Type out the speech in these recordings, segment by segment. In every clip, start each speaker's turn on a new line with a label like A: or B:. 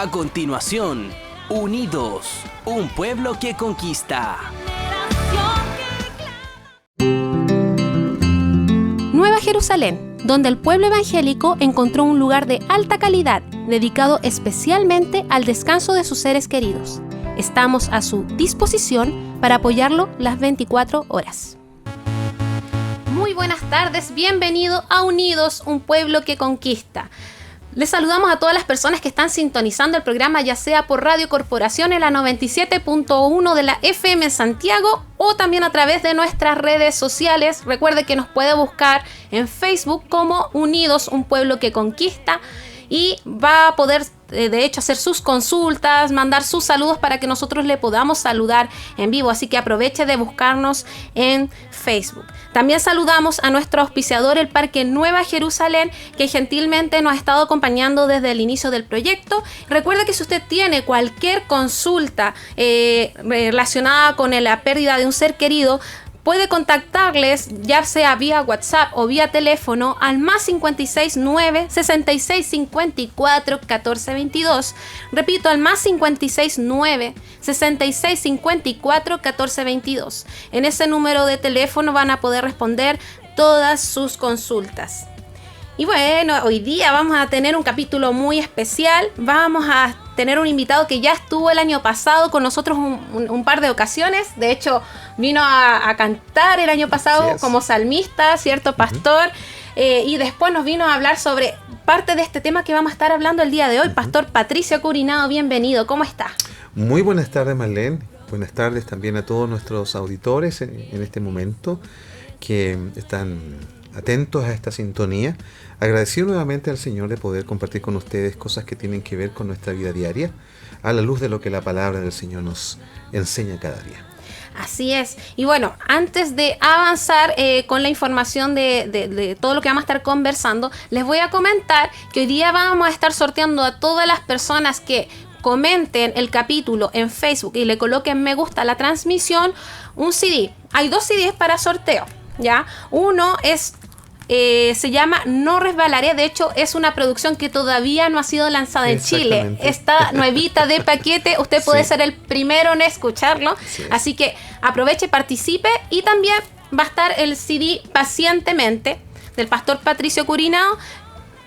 A: A continuación, Unidos, un pueblo que conquista.
B: Nueva Jerusalén, donde el pueblo evangélico encontró un lugar de alta calidad, dedicado especialmente al descanso de sus seres queridos. Estamos a su disposición para apoyarlo las 24 horas. Muy buenas tardes, bienvenido a Unidos, un pueblo que conquista. Les saludamos a todas las personas que están sintonizando el programa, ya sea por Radio Corporación en la 97.1 de la FM en Santiago o también a través de nuestras redes sociales. Recuerde que nos puede buscar en Facebook como Unidos, un pueblo que conquista, y va a poder de hecho hacer sus consultas, mandar sus saludos para que nosotros le podamos saludar en vivo, así que aproveche de buscarnos en Facebook. También saludamos a nuestro auspiciador, el Parque Nueva Jerusalén, que gentilmente nos ha estado acompañando desde el inicio del proyecto. Recuerde que si usted tiene cualquier consulta relacionada con la pérdida de un ser querido, puede contactarles ya sea vía WhatsApp o vía teléfono al más 569 6654 1422. Repito, al más 569 6654 1422. En ese número de teléfono van a poder responder todas sus consultas. Y bueno, hoy día vamos a tener un capítulo muy especial. Vamos a tener un invitado que ya estuvo el año pasado con nosotros un par de ocasiones. De hecho, vino a cantar el año pasado como salmista, ¿cierto, pastor? Y después nos vino a hablar sobre parte de este tema que vamos a estar hablando el día de hoy. Pastor Patricio Curinao, bienvenido. ¿Cómo está?
C: Muy buenas tardes, Marlene. Buenas tardes también a todos nuestros auditores en este momento que están atentos a esta sintonía. Agradecido nuevamente al Señor de poder compartir con ustedes cosas que tienen que ver con nuestra vida diaria, a la luz de lo que la palabra del Señor nos enseña cada día.
B: Así es. Y bueno, antes de avanzar con la información de todo lo que vamos a estar conversando, les voy a comentar que hoy día vamos a estar sorteando a todas las personas que comenten el capítulo en Facebook y le coloquen me gusta a la transmisión, un CD. Hay 2 CDs para sorteo, ¿ya? Uno es se llama No Resbalaré. De hecho, es una producción que todavía no ha sido lanzada en Chile. Está nuevita de paquete. Usted puede ser el primero en escucharlo. Así que aproveche, participe. Y también va a estar el CD Pacientemente del pastor Patricio Curinao.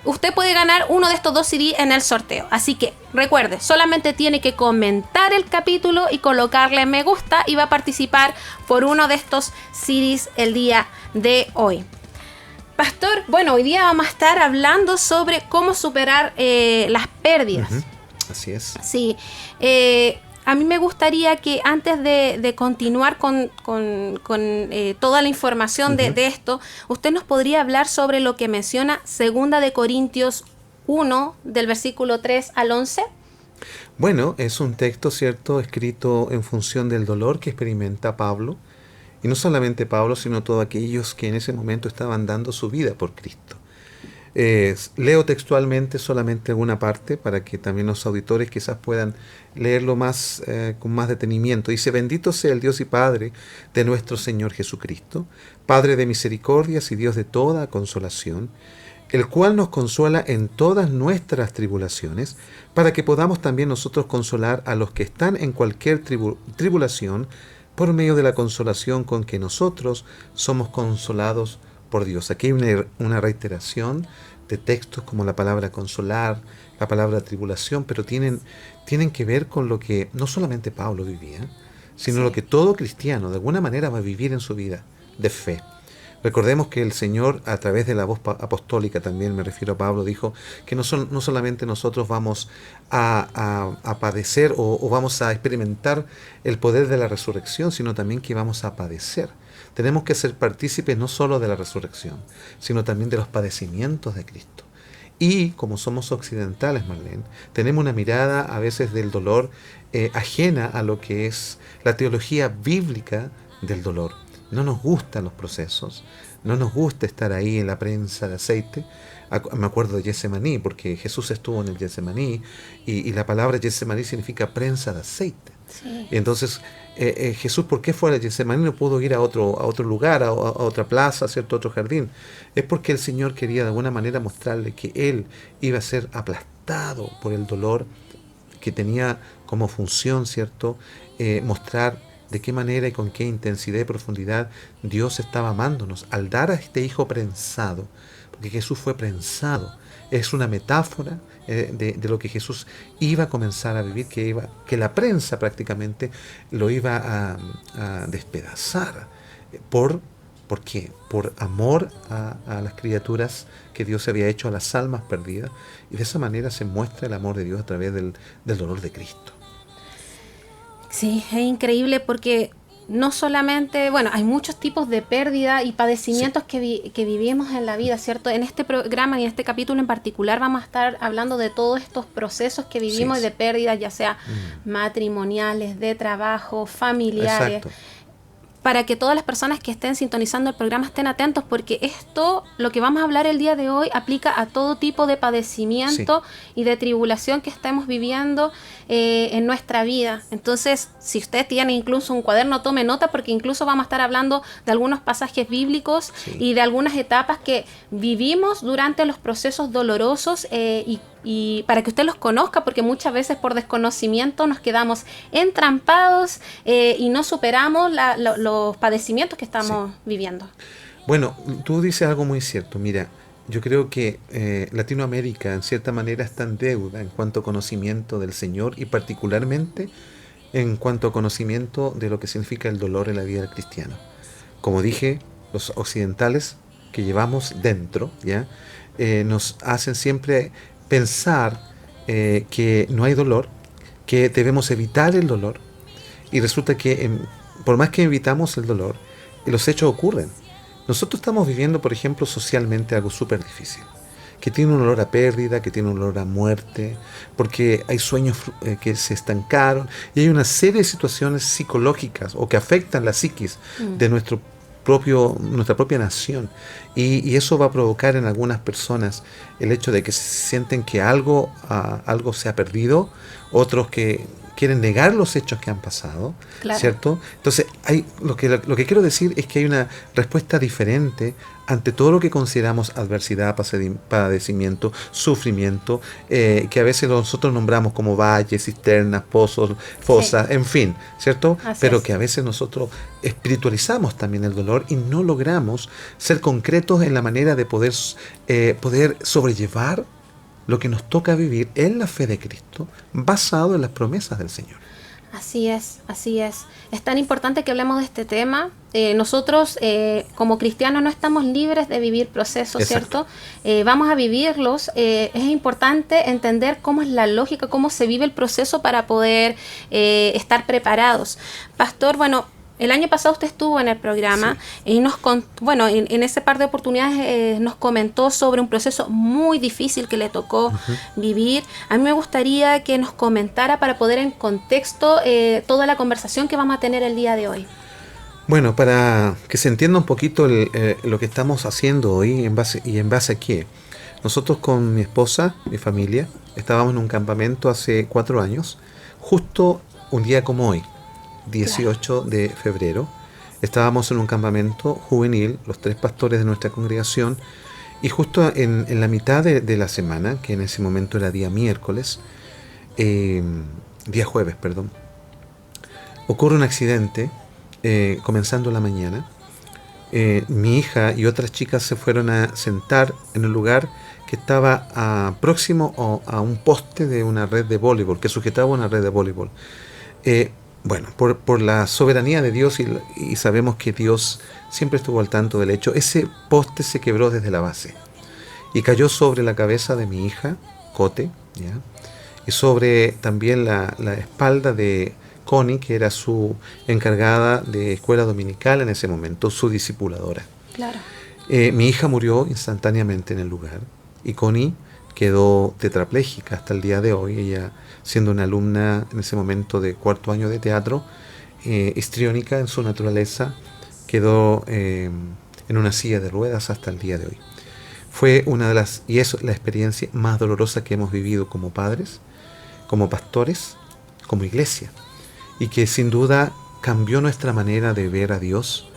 B: Usted puede ganar uno de estos 2 CD en el sorteo. Así que recuerde, solamente tiene que comentar el capítulo y colocarle me gusta y va a participar por uno de estos CDs el día de hoy. Pastor, bueno, hoy día vamos a estar hablando sobre cómo superar las pérdidas.
C: Así es.
B: Sí. A mí me gustaría que antes de continuar con toda la información de esto, usted nos podría hablar sobre lo que menciona 2 de Corintios 1, del versículo 3 al 11.
C: Bueno, es un texto, ¿cierto?, escrito en función del dolor que experimenta Pablo. Y no solamente Pablo, sino todos aquellos que en ese momento estaban dando su vida por Cristo. Leo textualmente solamente alguna parte para que también los auditores quizás puedan leerlo más con más detenimiento. Dice: bendito sea el Dios y Padre de nuestro Señor Jesucristo, Padre de misericordias y Dios de toda consolación, el cual nos consuela en todas nuestras tribulaciones, para que podamos también nosotros consolar a los que están en cualquier tribulación, por medio de la consolación con que nosotros somos consolados por Dios. Aquí hay una reiteración de textos como la palabra consolar, la palabra tribulación, pero tienen que ver con lo que no solamente Pablo vivía, sino lo que todo cristiano de alguna manera va a vivir en su vida de fe. Recordemos que el Señor, a través de la voz apostólica, también me refiero a Pablo, dijo que no solamente nosotros vamos a padecer o vamos a experimentar el poder de la resurrección, sino también que vamos a padecer. Tenemos que ser partícipes no solo de la resurrección, sino también de los padecimientos de Cristo. Y como somos occidentales, Marlene, tenemos una mirada a veces del dolor ajena a lo que es la teología bíblica del dolor. No nos gustan los procesos, no nos gusta estar ahí en la prensa de aceite. Me acuerdo de Getsemaní, porque Jesús estuvo en el Getsemaní y la palabra Getsemaní significa prensa de aceite. Sí. Y entonces Jesús, ¿por qué fue a Getsemaní? No pudo ir a otro lugar, a otra plaza, ¿cierto? A otro jardín. Es porque el Señor quería de alguna manera mostrarle que Él iba a ser aplastado por el dolor que tenía como función, ¿cierto?, mostrar de qué manera y con qué intensidad y profundidad Dios estaba amándonos al dar a este Hijo prensado, porque Jesús fue prensado. Es una metáfora de lo que Jesús iba a comenzar a vivir, que la prensa prácticamente lo iba a despedazar. ¿Por qué? Por amor a las criaturas que Dios había hecho, a las almas perdidas. Y de esa manera se muestra el amor de Dios a través del dolor de Cristo.
B: Sí, es increíble porque no solamente, bueno, hay muchos tipos de pérdida y padecimientos que vivimos en la vida, ¿cierto? En este programa y en este capítulo en particular vamos a estar hablando de todos estos procesos que vivimos de pérdida, ya sea matrimoniales, de trabajo, familiares.
C: Exacto.
B: Para que todas las personas que estén sintonizando el programa estén atentos, porque esto, lo que vamos a hablar el día de hoy, aplica a todo tipo de padecimiento y de tribulación que estemos viviendo en nuestra vida. Entonces, si usted tiene incluso un cuaderno, tome nota, porque incluso vamos a estar hablando de algunos pasajes bíblicos y de algunas etapas que vivimos durante los procesos dolorosos y para que usted los conozca, porque muchas veces por desconocimiento nos quedamos entrampados y no superamos los padecimientos que estamos viviendo.
C: Bueno, tú dices algo muy cierto. Mira, yo creo que Latinoamérica en cierta manera está en deuda en cuanto a conocimiento del Señor y particularmente en cuanto a conocimiento de lo que significa el dolor en la vida del cristiano. Como dije, los occidentales que llevamos dentro, ¿ya? Nos hacen siempre pensar que no hay dolor, que debemos evitar el dolor, y resulta que por más que evitamos el dolor, los hechos ocurren. Nosotros estamos viviendo, por ejemplo, socialmente algo súper difícil, que tiene un olor a pérdida, que tiene un olor a muerte, porque hay sueños que se estancaron, y hay una serie de situaciones psicológicas o que afectan la psiquis de nuestra propia nación, y eso va a provocar en algunas personas el hecho de que se sienten que algo se ha perdido, otros que quieren negar los hechos que han pasado, ¿cierto? Entonces, lo que quiero decir es que hay una respuesta diferente ante todo lo que consideramos adversidad, padecimiento, sufrimiento, que a veces nosotros nombramos como valles, cisternas, pozos, fosas, en fin, ¿cierto? Pero que a veces nosotros espiritualizamos también el dolor y no logramos ser concretos en la manera de poder sobrellevar lo que nos toca vivir en la fe de Cristo, basado en las promesas del Señor.
B: Así es, así es. Es tan importante que hablemos de este tema. Nosotros, como cristianos, no estamos libres de vivir procesos, ¿cierto? Vamos a vivirlos. Es importante entender cómo es la lógica, cómo se vive el proceso para poder estar preparados. Pastor, bueno, el año pasado usted estuvo en el programa y en ese par de oportunidades nos comentó sobre un proceso muy difícil que le tocó vivir. A mí me gustaría que nos comentara para poner en contexto toda la conversación que vamos a tener el día de hoy.
C: Bueno, para que se entienda un poquito lo que estamos haciendo hoy en base a qué. Nosotros con mi esposa, mi familia, estábamos en un campamento hace 4 años, justo un día como hoy. 18 de febrero, estábamos en un campamento juvenil, los 3 pastores de nuestra congregación, y justo en la mitad de la semana, que en ese momento era día jueves, ocurre un accidente comenzando la mañana. Mi hija y otras chicas se fueron a sentar en un lugar que estaba próximo a un poste de una red de voleibol, que sujetaba una red de voleibol. Bueno, por la soberanía de Dios y sabemos que Dios siempre estuvo al tanto del hecho, ese poste se quebró desde la base y cayó sobre la cabeza de mi hija, Cote, ¿ya? Y sobre también la espalda de Connie, que era su encargada de escuela dominical en ese momento, su discipuladora. Claro. Mi hija murió instantáneamente en el lugar y Connie quedó tetrapléjica hasta el día de hoy. Ella, siendo una alumna en ese momento de 4º año de teatro, histriónica en su naturaleza, quedó en una silla de ruedas hasta el día de hoy. Fue y es la experiencia más dolorosa que hemos vivido como padres, como pastores, como iglesia, y que sin duda cambió nuestra manera de ver a Dios,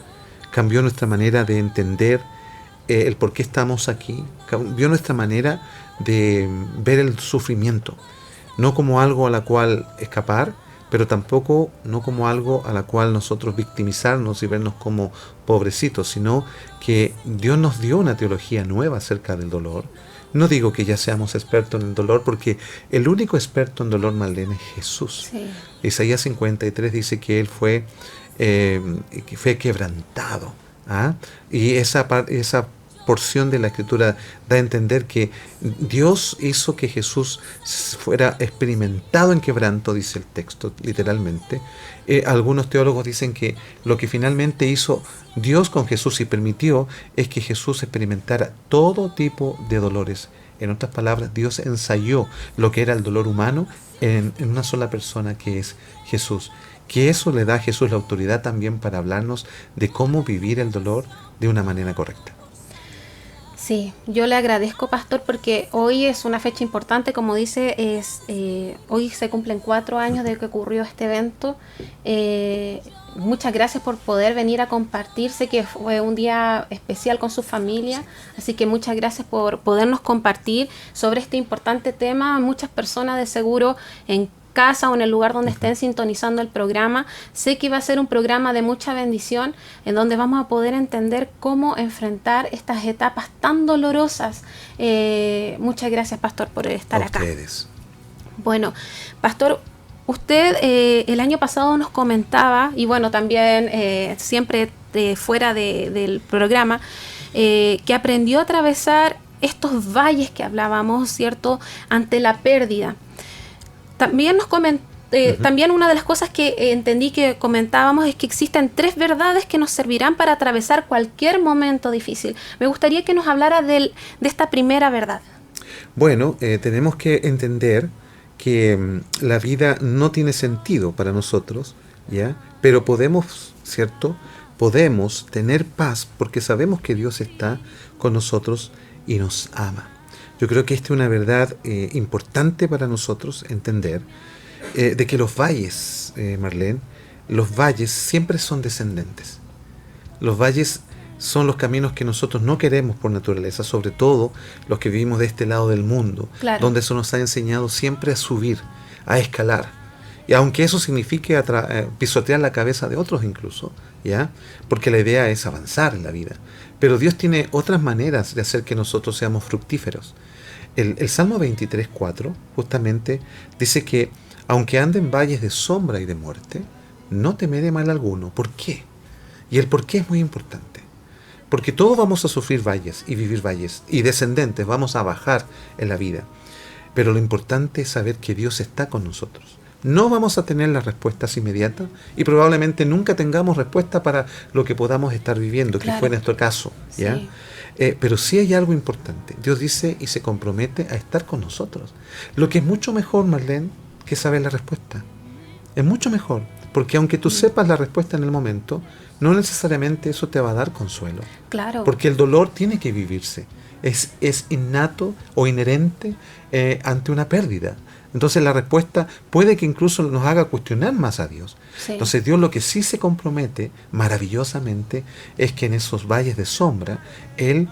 C: cambió nuestra manera de entender el por qué estamos aquí, cambió nuestra manera de ver el sufrimiento. no como algo a la cual escapar, pero tampoco no como algo a la cual nosotros victimizarnos y vernos como pobrecitos, sino que Dios nos dio una teología nueva acerca del dolor. No digo que ya seamos expertos en el dolor, porque el único experto en dolor, Marlene, es Jesús.
B: Sí.
C: Isaías 53 dice que Él fue quebrantado. ¿Ah? Y esa porción de la Escritura da a entender que Dios hizo que Jesús fuera experimentado en quebranto, dice el texto, literalmente. Algunos teólogos dicen que lo que finalmente hizo Dios con Jesús y permitió es que Jesús experimentara todo tipo de dolores. En otras palabras, Dios ensayó lo que era el dolor humano en una sola persona, que es Jesús. Que eso le da a Jesús la autoridad también para hablarnos de cómo vivir el dolor de una manera correcta.
B: Sí, yo le agradezco, pastor, porque hoy es una fecha importante, como dice, hoy se cumplen 4 años de que ocurrió este evento. Muchas gracias por poder venir a compartir. Sé que fue un día especial con su familia, así que muchas gracias por podernos compartir sobre este importante tema. Muchas personas de seguro en casa o en el lugar donde estén sintonizando el programa, sé que va a ser un programa de mucha bendición, en donde vamos a poder entender cómo enfrentar estas etapas tan dolorosas. Muchas gracias, pastor, por estar acá.
C: Ustedes.
B: Bueno, pastor, usted el año pasado nos comentaba, y bueno, también siempre fuera del programa, que aprendió a atravesar estos valles que hablábamos, ¿cierto?, ante la pérdida. También nos también una de las cosas que entendí que comentábamos es que existen 3 verdades que nos servirán para atravesar cualquier momento difícil. Me gustaría que nos hablara de esta primera verdad.
C: Bueno, tenemos que entender que la vida no tiene sentido para nosotros, ¿ya? Pero podemos, ¿cierto? Podemos tener paz porque sabemos que Dios está con nosotros y nos ama. Yo creo que esta es una verdad importante para nosotros entender, de que los valles, Marlene, los valles siempre son descendentes. Los valles son los caminos que nosotros no queremos por naturaleza, sobre todo los que vivimos de este lado del mundo, claro, donde eso nos ha enseñado siempre a subir, a escalar. Y aunque eso signifique pisotear la cabeza de otros incluso, ¿ya? Porque la idea es avanzar en la vida. Pero Dios tiene otras maneras de hacer que nosotros seamos fructíferos. El Salmo 23:4 justamente dice que aunque ande en valles de sombra y de muerte, no temeré mal alguno. ¿Por qué? Y el por qué es muy importante. Porque todos vamos a sufrir valles y vivir valles, y descendentes vamos a bajar en la vida. Pero lo importante es saber que Dios está con nosotros. No vamos a tener las respuestas inmediatas y probablemente nunca tengamos respuesta para lo que podamos estar viviendo, claro, que fue nuestro caso, ¿ya? Sí. Pero sí hay algo importante. Dios dice y se compromete a estar con nosotros. Lo que es mucho mejor, Marlene, que saber la respuesta. Es mucho mejor, porque aunque tú sepas la respuesta en el momento, no necesariamente eso te va a dar consuelo.
B: Claro.
C: Porque el dolor tiene que vivirse. Es innato o inherente ante una pérdida. Entonces la respuesta puede que incluso nos haga cuestionar más a Dios. Sí. Entonces Dios lo que sí se compromete maravillosamente es que en esos valles de sombra, Él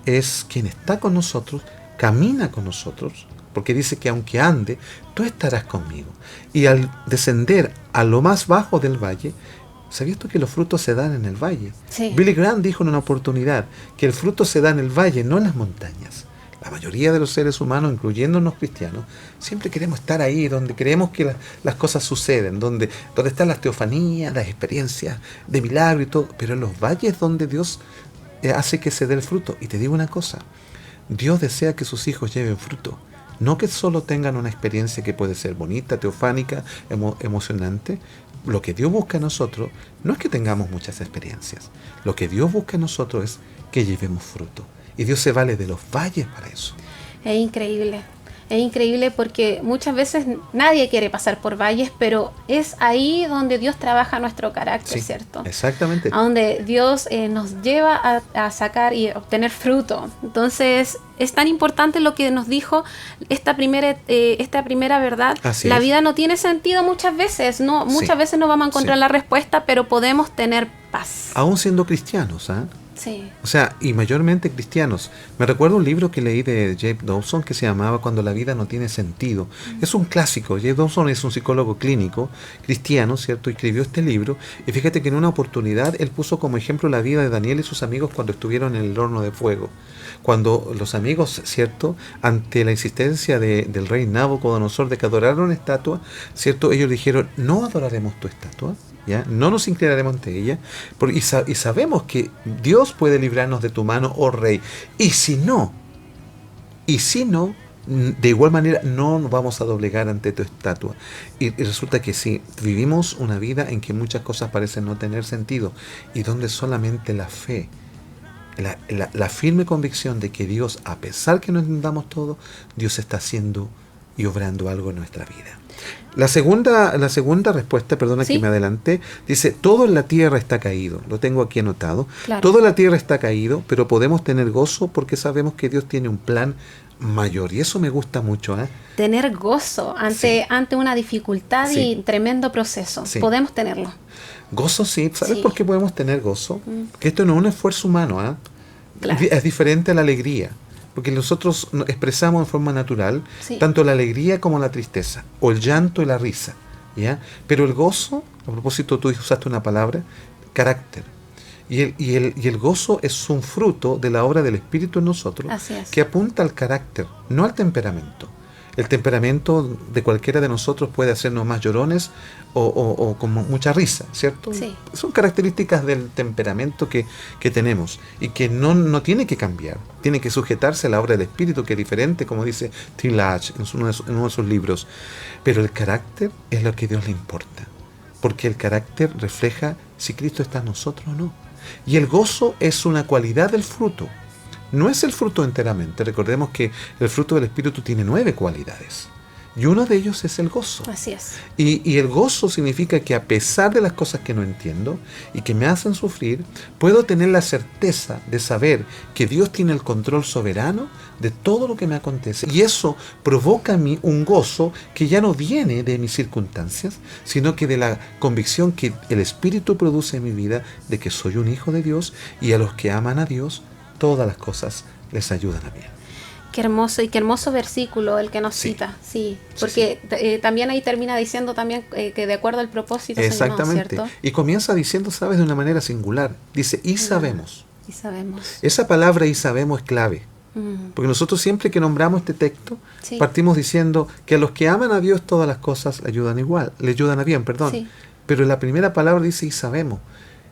C: es quien está con nosotros, camina con nosotros, porque dice que aunque ande, tú estarás conmigo. Y al descender a lo más bajo del valle, ¿sabías tú que los frutos se dan en el valle? Sí. Billy Graham dijo en una oportunidad que el fruto se da en el valle, no en las montañas. La mayoría de los seres humanos, incluyéndonos cristianos, siempre queremos estar ahí donde creemos que las cosas suceden, donde están las teofanías, las experiencias de milagro y todo, pero en los valles donde Dios hace que se dé el fruto. Y te digo una cosa, Dios desea que sus hijos lleven fruto, no que solo tengan una experiencia que puede ser bonita, teofánica, emocionante. Lo que Dios busca en nosotros no es que tengamos muchas experiencias, lo que Dios busca en nosotros es que llevemos fruto. Y Dios se vale de los valles para eso.
B: Es increíble porque muchas veces nadie quiere pasar por valles, pero es ahí donde Dios trabaja nuestro carácter, sí, ¿cierto?
C: Exactamente.
B: A donde Dios nos lleva a sacar y obtener fruto. Entonces, es tan importante lo que nos dijo esta primera verdad.
C: Así
B: la
C: es.
B: vida no tiene sentido muchas veces, muchas veces no vamos a encontrar la respuesta, pero podemos tener paz.
C: Aún siendo cristianos, ¿ah?
B: Sí.
C: O sea, y mayormente cristianos. Me recuerdo un libro que leí de James Dobson que se llamaba Cuando la vida no tiene sentido. Es un clásico. James Dobson es un psicólogo clínico cristiano, ¿cierto? Y escribió este libro. Y fíjate que en una oportunidad él puso como ejemplo la vida de Daniel y sus amigos cuando estuvieron en el horno de fuego. Cuando los amigos, ¿cierto? Ante la insistencia del rey Nabucodonosor de que adoraran una estatua, ¿cierto? Ellos dijeron, no adoraremos tu estatua. ¿Ya? No nos inclinaremos ante ella y sabemos que Dios puede librarnos de tu mano, oh rey, y si no, de igual manera no nos vamos a doblegar ante tu estatua. Y resulta que si vivimos una vida en que muchas cosas parecen no tener sentido y donde solamente la fe, la firme convicción de que Dios, a pesar que no entendamos todo, Dios está haciendo y obrando algo en nuestra vida. La segunda respuesta, perdona
B: ¿Sí?
C: que me adelanté, dice, todo en la tierra está caído. Lo tengo aquí anotado.
B: Claro.
C: Todo en la tierra está caído, pero podemos tener gozo porque sabemos que Dios tiene un plan mayor. Y eso me gusta mucho, ¿eh?
B: Tener gozo ante una dificultad
C: Sí.
B: y tremendo proceso.
C: Sí.
B: Podemos tenerlo.
C: Gozo sí. ¿Sabes
B: Sí.
C: por qué podemos tener gozo? Que esto no es un esfuerzo humano, ¿eh?
B: Claro.
C: Es diferente a la alegría. Porque nosotros expresamos en forma natural
B: Sí.
C: tanto la alegría como la tristeza, o el llanto y la risa, ¿ya? Pero el gozo, a propósito tú usaste una palabra, carácter. Y el gozo es un fruto de la obra del Espíritu en nosotros,
B: Así es.
C: que apunta al carácter, no al temperamento. El temperamento de cualquiera de nosotros puede hacernos más llorones o con mucha risa, ¿cierto?
B: Sí.
C: Son características del temperamento que tenemos y que no tiene que cambiar. Tiene que sujetarse a la obra del Espíritu, que es diferente, como dice Tim LaHaye en uno de sus libros. Pero el carácter es lo que a Dios le importa, porque el carácter refleja si Cristo está en nosotros o no. Y el gozo es una cualidad del fruto. No es el fruto enteramente. Recordemos que el fruto del Espíritu tiene 9 cualidades. Y uno de ellos es el gozo.
B: Así es.
C: Y el gozo significa que a pesar de las cosas que no entiendo y que me hacen sufrir, puedo tener la certeza de saber que Dios tiene el control soberano de todo lo que me acontece. Y eso provoca en mí un gozo que ya no viene de mis circunstancias, sino que de la convicción que el Espíritu produce en mi vida de que soy un hijo de Dios y a los que aman a Dios, todas las cosas les ayudan a bien.
B: Qué hermoso y qué hermoso versículo el que nos
C: Sí.
B: cita, sí,
C: Sí,
B: porque también ahí termina diciendo también que de acuerdo al propósito, Señor, ¿no?
C: Exactamente.
B: ¿Cierto?
C: Y comienza diciendo, ¿sabes? De una manera singular. Dice, y sabemos.
B: Y sabemos.
C: Esa palabra y sabemos es clave.
B: Mm,
C: Porque nosotros siempre que nombramos este texto,
B: Sí.
C: partimos diciendo que a los que aman a Dios todas las cosas le ayudan a bien, perdón.
B: Sí.
C: Pero la primera palabra dice y sabemos.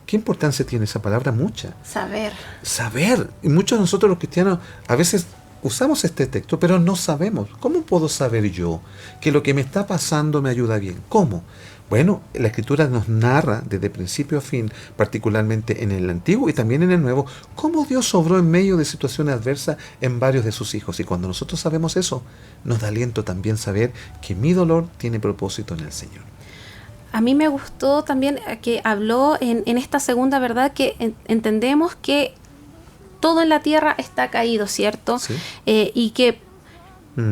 C: ¿Qué importancia tiene esa palabra? Mucha.
B: Saber.
C: Saber. Y muchos de nosotros los cristianos a veces usamos este texto, pero no sabemos. ¿Cómo puedo saber yo que lo que me está pasando me ayuda bien? ¿Cómo? Bueno, la Escritura nos narra desde principio a fin, particularmente en el Antiguo y también en el Nuevo, cómo Dios obró en medio de situaciones adversas en varios de sus hijos. Y cuando nosotros sabemos eso, nos da aliento también saber que mi dolor tiene propósito en el Señor.
B: A mí me gustó también que habló en esta segunda verdad que entendemos que todo en la tierra está caído, ¿cierto?
C: Sí.
B: Y que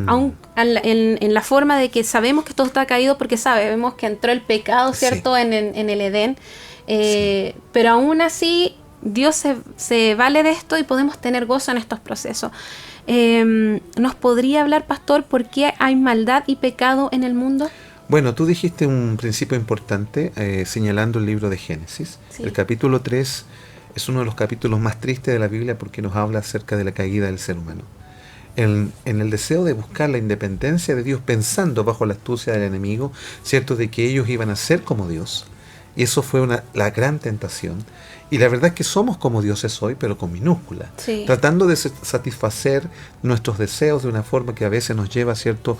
B: aún en la forma de que sabemos que todo está caído porque sabemos que entró el pecado, ¿cierto?
C: Sí.
B: En el Edén.
C: Sí.
B: Pero aún así Dios se vale de esto y podemos tener gozo en estos procesos. ¿Nos podría hablar, pastor, por qué hay maldad y pecado en el mundo?
C: Bueno, tú dijiste un principio importante señalando el libro de Génesis.
B: Sí.
C: El capítulo 3 es uno de los capítulos más tristes de la Biblia porque nos habla acerca de la caída del ser humano. En el deseo de buscar la independencia de Dios, pensando bajo la astucia del enemigo, cierto, de que ellos iban a ser como Dios. Y eso fue la gran tentación. Y la verdad es que somos como Dios es hoy, pero con minúscula.
B: Sí.
C: Tratando de satisfacer nuestros deseos de una forma que a veces nos lleva, ¿cierto?,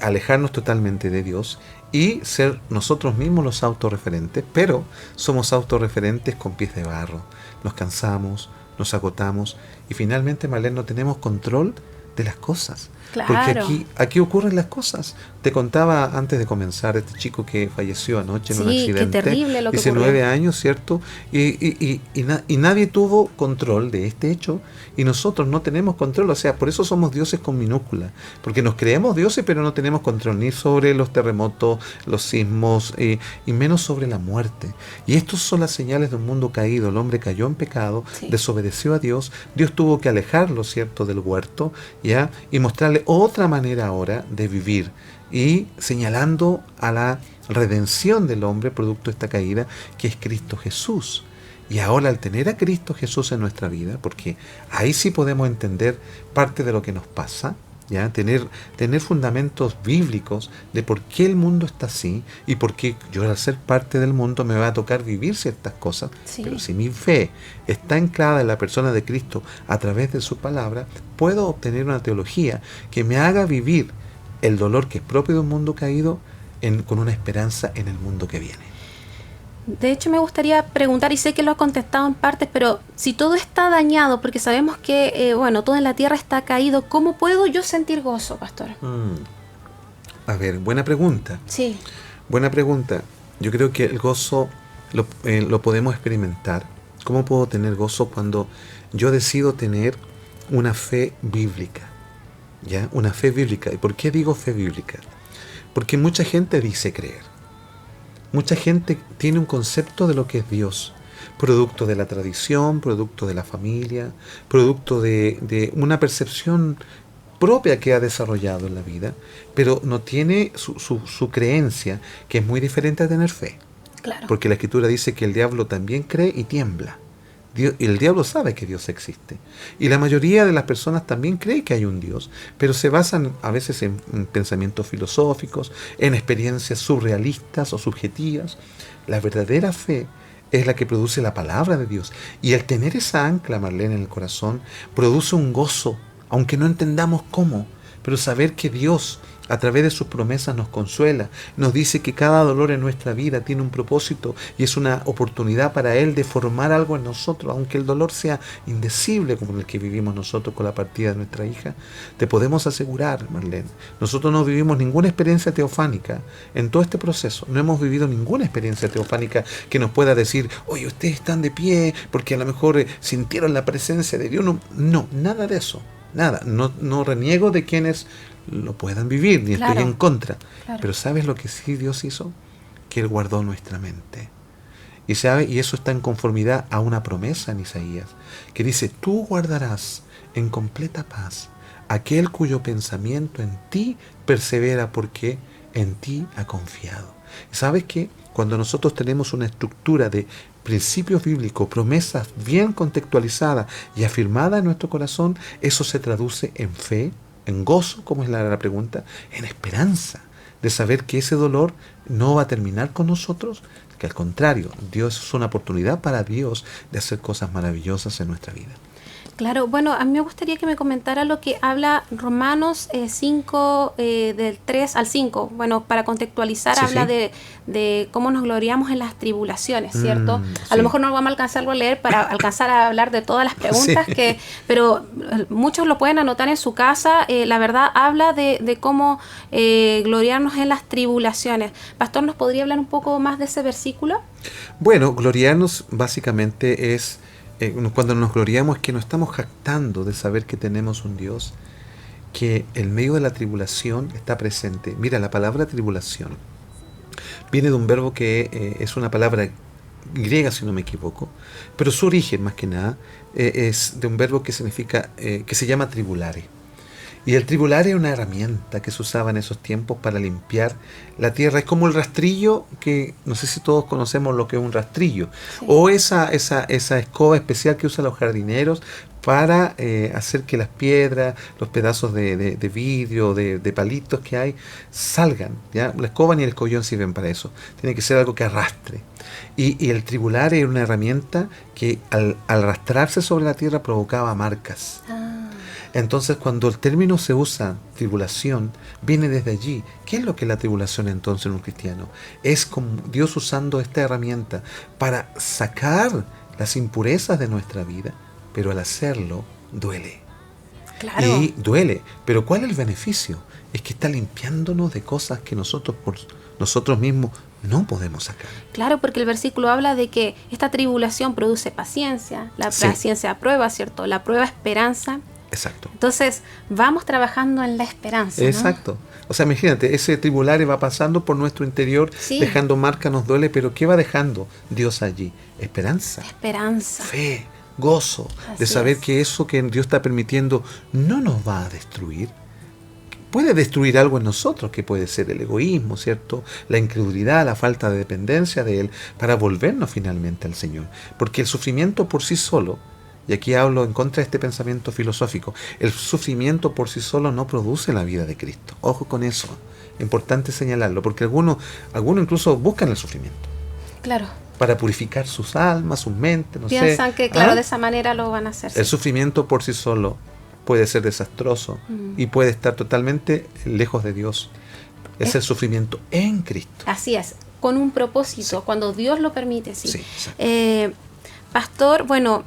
C: alejarnos totalmente de Dios y ser nosotros mismos los autorreferentes, pero somos autorreferentes con pies de barro. Nos cansamos, nos agotamos y finalmente, Marlene, no tenemos control de las cosas. Porque
B: Claro.
C: aquí ocurren las cosas. Te contaba antes de comenzar este chico que falleció anoche en un
B: Sí, qué
C: accidente,
B: terrible lo que
C: 19
B: ocurrió.
C: años, ¿cierto? Y nadie tuvo control de este hecho y nosotros no tenemos control, o sea, por eso somos dioses con minúscula, porque nos creemos dioses pero no tenemos control ni sobre los terremotos, los sismos y menos sobre la muerte. Y estos son las señales de un mundo caído. El hombre cayó en pecado,
B: Sí.
C: desobedeció a Dios, Dios tuvo que alejarlo, ¿cierto?, del huerto, ¿ya? Y mostrarle otra manera ahora de vivir y señalando a la redención del hombre producto de esta caída, que es Cristo Jesús. Y ahora al tener a Cristo Jesús en nuestra vida, porque ahí sí podemos entender parte de lo que nos pasa, ¿ya? Tener fundamentos bíblicos de por qué el mundo está así y por qué yo al ser parte del mundo me va a tocar vivir ciertas cosas.
B: Sí.
C: Pero si mi fe está anclada en la persona de Cristo a través de su palabra, puedo obtener una teología que me haga vivir el dolor que es propio de un mundo caído con una esperanza en el mundo que viene.
B: De hecho, me gustaría preguntar, y sé que lo ha contestado en partes, pero si todo está dañado, porque sabemos que, todo en la tierra está caído, ¿cómo puedo yo sentir gozo, pastor?
C: A ver, buena pregunta.
B: Sí,
C: Buena pregunta. Yo creo que el gozo lo podemos experimentar. ¿Cómo puedo tener gozo cuando yo decido tener una fe bíblica? ¿Ya? Una fe bíblica. ¿Y por qué digo fe bíblica? Porque mucha gente dice creer. Mucha gente tiene un concepto de lo que es Dios, producto de la tradición, producto de la familia, producto de una percepción propia que ha desarrollado en la vida, pero no tiene su creencia, que es muy diferente a tener fe.
B: claro.
C: Porque la Escritura dice que el diablo también cree y tiembla. Y el diablo sabe que Dios existe. Y la mayoría de las personas también cree que hay un Dios, pero se basan a veces en pensamientos filosóficos, en experiencias surrealistas o subjetivas. La verdadera fe es la que produce la palabra de Dios. Y al tener esa ancla, Marlene, en el corazón, produce un gozo, aunque no entendamos cómo, pero saber que Dios, a través de sus promesas, nos consuela, nos dice que cada dolor en nuestra vida tiene un propósito y es una oportunidad para Él de formar algo en nosotros, aunque el dolor sea indecible como el que vivimos nosotros con la partida de nuestra hija. Te podemos asegurar, Marlene, nosotros no vivimos ninguna experiencia teofánica en todo este proceso, no hemos vivido ninguna experiencia teofánica que nos pueda decir, oye, ustedes están de pie porque a lo mejor sintieron la presencia de Dios. No, nada de eso. Nada, no reniego de quienes lo puedan vivir, ni
B: Claro,
C: estoy en contra.
B: claro.
C: Pero ¿sabes lo que sí Dios hizo? Que Él guardó nuestra mente. Y eso está en conformidad a una promesa en Isaías, que dice, tú guardarás en completa paz aquel cuyo pensamiento en ti persevera porque en ti ha confiado. ¿Sabes qué? Cuando nosotros tenemos una estructura de principios bíblicos, promesas bien contextualizadas y afirmadas en nuestro corazón, eso se traduce en fe, en gozo, como es la pregunta, en esperanza de saber que ese dolor no va a terminar con nosotros, que al contrario, Dios es una oportunidad para Dios de hacer cosas maravillosas en nuestra vida.
B: Claro, bueno, a mí me gustaría que me comentara lo que habla Romanos 5, del 3 al 5. Bueno, para contextualizar,
C: Sí,
B: habla
C: sí.
B: de cómo nos gloriamos en las tribulaciones, ¿cierto? A
C: sí.
B: lo mejor no vamos a alcanzarlo a leer para alcanzar a hablar de todas las preguntas,
C: Sí.
B: pero muchos lo pueden anotar en su casa. La verdad habla de cómo gloriarnos en las tribulaciones. Pastor, ¿nos podría hablar un poco más de ese versículo?
C: Bueno, gloriarnos básicamente es, cuando nos gloriamos es que nos estamos jactando de saber que tenemos un Dios que en medio de la tribulación está presente. Mira, la palabra tribulación viene de un verbo que es una palabra griega, si no me equivoco, pero su origen más que nada es de un verbo que significa, que se llama tribulare. Y el tribulare es una herramienta que se usaba en esos tiempos para limpiar la tierra. Es como el rastrillo, que no sé si todos conocemos lo que es un rastrillo.
B: Sí.
C: O esa escoba especial que usan los jardineros para hacer que las piedras, los pedazos de vidrio, de palitos que hay, salgan, ¿ya? La escoba ni el escollón sirven para eso. Tiene que ser algo que arrastre. Y el tribulare es una herramienta que al arrastrarse sobre la tierra provocaba marcas. Entonces, cuando el término se usa, tribulación, viene desde allí. ¿Qué es lo que es la tribulación entonces en un cristiano? Es como Dios usando esta herramienta para sacar las impurezas de nuestra vida, pero al hacerlo, duele.
B: Claro.
C: Y duele. Pero ¿cuál es el beneficio? Es que está limpiándonos de cosas que nosotros por nosotros mismos no podemos sacar.
B: Claro, porque el versículo habla de que esta tribulación produce paciencia, la
C: Sí.
B: paciencia prueba, ¿cierto? La prueba esperanza.
C: Exacto.
B: Entonces, vamos trabajando en la esperanza, ¿no?
C: Exacto. O sea, imagínate, ese tribulario va pasando por nuestro interior,
B: Sí.
C: dejando marca, nos duele, pero ¿qué va dejando Dios allí? Esperanza,
B: Esperanza.
C: fe, gozo, de
B: Así
C: saber
B: es.
C: que eso que Dios está permitiendo no nos va a destruir. Puede destruir algo en nosotros, que puede ser el egoísmo, ¿cierto? La incredulidad, la falta de dependencia de Él, para volvernos finalmente al Señor. Porque el sufrimiento por sí solo, y aquí hablo en contra de este pensamiento filosófico, el sufrimiento por sí solo no produce la vida de Cristo. Ojo con eso, importante señalarlo, porque algunos incluso buscan el sufrimiento
B: Claro.
C: para purificar sus almas, sus mentes, no sé.
B: Piensan que, claro,
C: ¿Ah?
B: de esa manera lo van a hacer.
C: El
B: sí.
C: sufrimiento por sí solo puede ser desastroso y puede estar totalmente lejos de Dios. Es el sufrimiento en Cristo.
B: Así es, con un propósito,
C: Sí.
B: cuando Dios lo permite, sí.
C: Sí, exacto.
B: Pastor, bueno,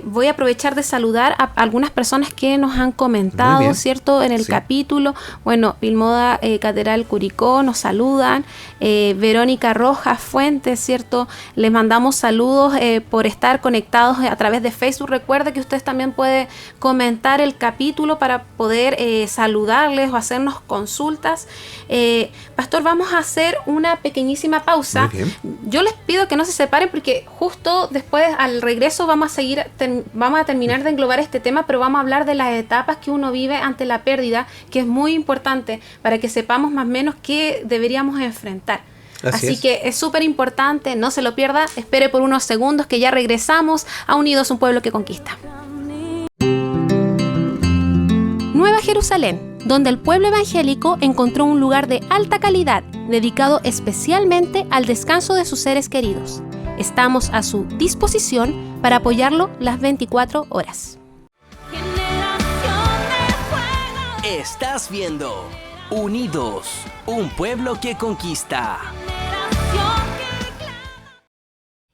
B: voy a aprovechar de saludar a algunas personas que nos han
C: Muy
B: comentado,
C: bien.
B: ¿cierto? En el
C: Sí.
B: capítulo. Bueno, Pilmoda Catedral Curicó nos saludan. Verónica Rojas Fuentes, ¿cierto? Les mandamos saludos por estar conectados a través de Facebook. Recuerde que usted también puede comentar el capítulo para poder saludarles o hacernos consultas. Pastor, vamos a hacer una pequeñísima pausa.
C: Muy bien.
B: Yo les pido que no se separen porque justo después al regreso vamos a terminar de englobar este tema, pero vamos a hablar de las etapas que uno vive ante la pérdida, que es muy importante para que sepamos más o menos qué deberíamos enfrentar.
C: Así
B: Así
C: es.
B: que es súper importante, no se lo pierda, espere por unos segundos que ya regresamos a Unidos, un pueblo que conquista. Nueva Jerusalén, donde el pueblo evangélico encontró un lugar de alta calidad, dedicado especialmente al descanso de sus seres queridos. Estamos a su disposición para apoyarlo las 24 horas.
A: Estás viendo Unidos, un pueblo que conquista.